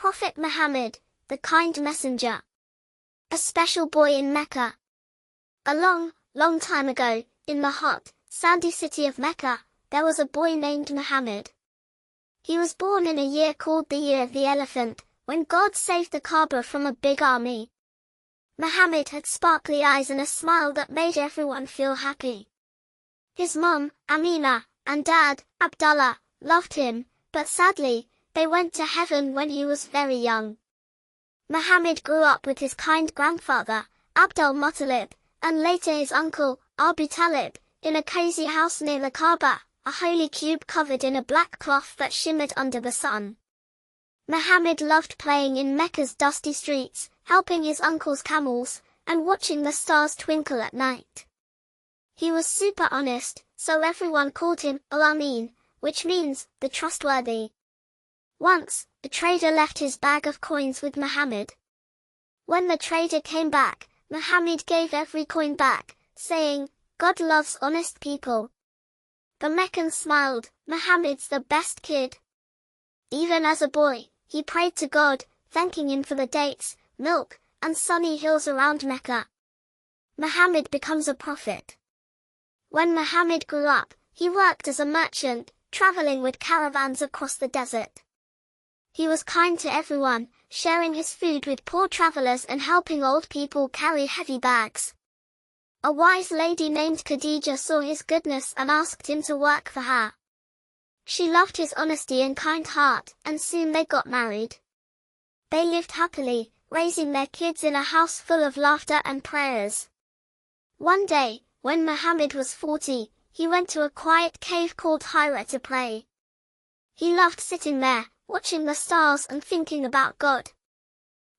Prophet Muhammad, the kind messenger. A special boy in Mecca. A long time ago, in the hot, sandy city of Mecca, there was a boy named Muhammad. He was born in a year called the Year of the Elephant, when God saved the Kaaba from a big army. Muhammad had sparkly eyes and a smile that made everyone feel happy. His mom, Amina, and dad, Abdullah, loved him, but sadly, they went to heaven when he was very young. Muhammad grew up with his kind grandfather, Abdul Muttalib, and later his uncle, Abu Talib, in a cozy house near the Kaaba, a holy cube covered in a black cloth that shimmered under the sun. Muhammad loved playing in Mecca's dusty streets, helping his uncle's camels, and watching the stars twinkle at night. He was super honest, so everyone called him Al-Amin, which means, the trustworthy. Once, a trader left his bag of coins with Muhammad. When the trader came back, Muhammad gave every coin back, saying, "God loves honest people." The Meccans smiled, "Muhammad's the best kid." Even as a boy, he prayed to God, thanking him for the dates, milk, and sunny hills around Mecca. Muhammad becomes a prophet. When Muhammad grew up, he worked as a merchant, traveling with caravans across the desert. He was kind to everyone, sharing his food with poor travelers and helping old people carry heavy bags. A wise lady named Khadija saw his goodness and asked him to work for her. She loved his honesty and kind heart, and soon they got married. They lived happily, raising their kids in a house full of laughter and prayers. One day, when Muhammad was 40, he went to a quiet cave called Hira to pray. He loved sitting there, watching the stars and thinking about God.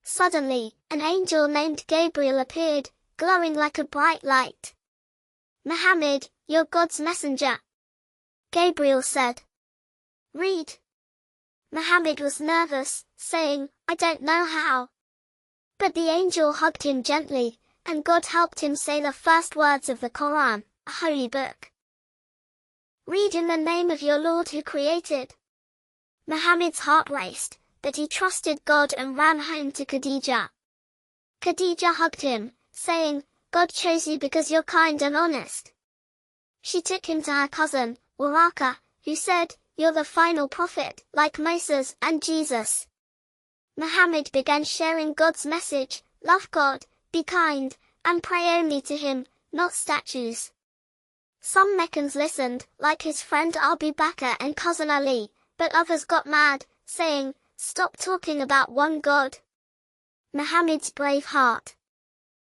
Suddenly, an angel named Gabriel appeared, glowing like a bright light. "Muhammad, you're God's messenger," Gabriel said. "Read." Muhammad was nervous, saying, "I don't know how." But the angel hugged him gently, and God helped him say the first words of the Quran, a holy book. "Read in the name of your Lord who created." Muhammad's heart raced, but he trusted God and ran home to Khadija. Khadija hugged him, saying, "God chose you because you're kind and honest." She took him to her cousin, Waraka, who said, "You're the final prophet, like Moses and Jesus." Muhammad began sharing God's message, love God, be kind, and pray only to him, not statues. Some Meccans listened, like his friend Abu Bakr and cousin Ali, but others got mad, saying, "Stop talking about one God." Muhammad's brave heart.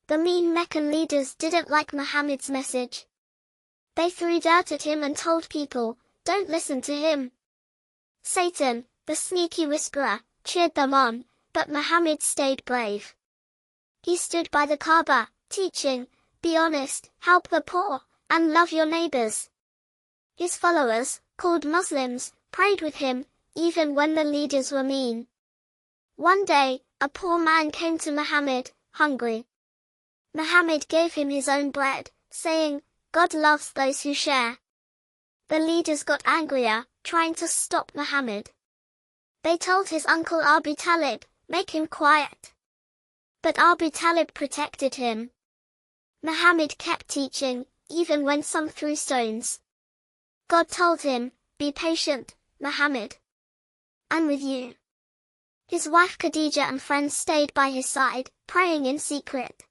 The mean Meccan leaders didn't like Muhammad's message. They threw dirt at him and told people, "Don't listen to him." Satan, the sneaky whisperer, cheered them on, but Muhammad stayed brave. He stood by the Kaaba, teaching, "Be honest, help the poor, and love your neighbors." His followers, called Muslims, prayed with him, even when the leaders were mean. One day, a poor man came to Muhammad, hungry. Muhammad gave him his own bread, saying, "God loves those who share." The leaders got angrier, trying to stop Muhammad. They told his uncle Abu Talib, "Make him quiet." But Abu Talib protected him. Muhammad kept teaching, even when some threw stones. God told him, "Be patient, Muhammad. I'm with you." His wife Khadija and friends stayed by his side, praying in secret.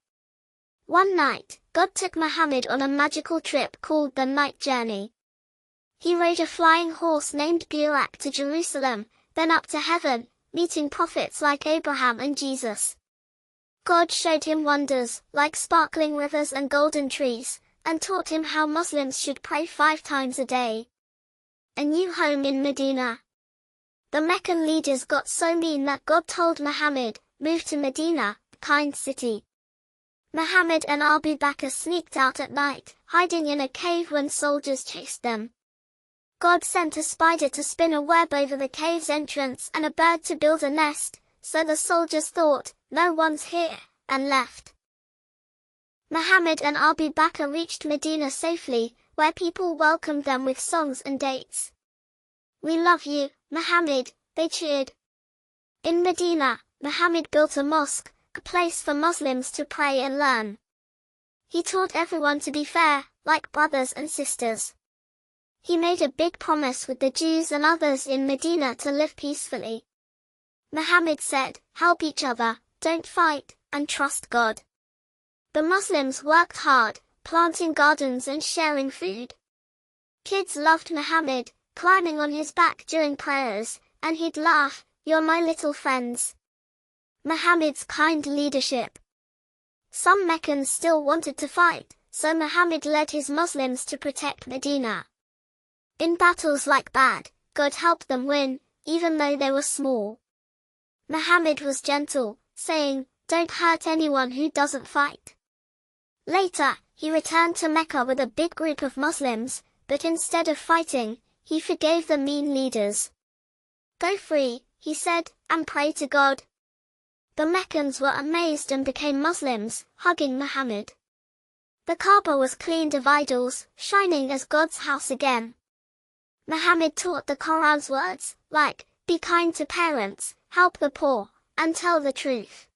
One night, God took Muhammad on a magical trip called the Night Journey. He rode a flying horse named Burak to Jerusalem, then up to heaven, meeting prophets like Abraham and Jesus. God showed him wonders, like sparkling rivers and golden trees, and taught him how Muslims should pray 5 times a day. A new home in Medina. The Meccan leaders got so mean that God told Muhammad, "Move to Medina, a kind city." Muhammad and Abu Bakr sneaked out at night, hiding in a cave when soldiers chased them. God sent a spider to spin a web over the cave's entrance and a bird to build a nest, so the soldiers thought, "No one's here," and left. Muhammad and Abu Bakr reached Medina safely, where people welcomed them with songs and dates. "We love you, Muhammad," they cheered. In Medina, Muhammad built a mosque, a place for Muslims to pray and learn. He taught everyone to be fair, like brothers and sisters. He made a big promise with the Jews and others in Medina to live peacefully. Muhammad said, "Help each other, don't fight, and trust God." The Muslims worked hard, planting gardens and sharing food. Kids loved Muhammad, climbing on his back during prayers, and he'd laugh, "You're my little friends." Muhammad's kind leadership. Some Meccans still wanted to fight, so Muhammad led his Muslims to protect Medina. In battles like Badr, God helped them win, even though they were small. Muhammad was gentle, saying, "Don't hurt anyone who doesn't fight." Later, he returned to Mecca with a big group of Muslims, but instead of fighting, he forgave the mean leaders. "Go free," he said, "and pray to God." The Meccans were amazed and became Muslims, hugging Muhammad. The Kaaba was cleaned of idols, shining as God's house again. Muhammad taught the Quran's words, like, "Be kind to parents, help the poor, and tell the truth."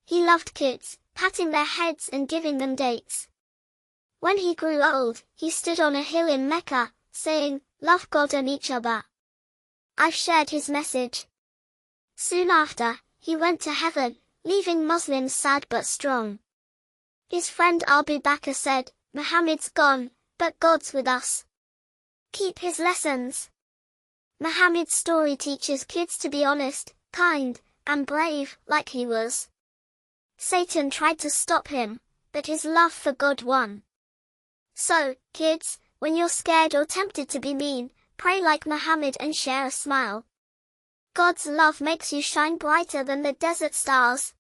He loved kids, patting their heads and giving them dates. When he grew old, he stood on a hill in Mecca, saying, "Love God and each other." I've shared his message. Soon after, he went to heaven, leaving Muslims sad but strong. His friend Abu Bakr said, "Muhammad's gone, but God's with us." Keep his lessons. Muhammad's story teaches kids to be honest, kind, and brave, like he was. Satan tried to stop him, but his love for God won. So, kids, when you're scared or tempted to be mean, pray like Muhammad and share a smile. God's love makes you shine brighter than the desert stars.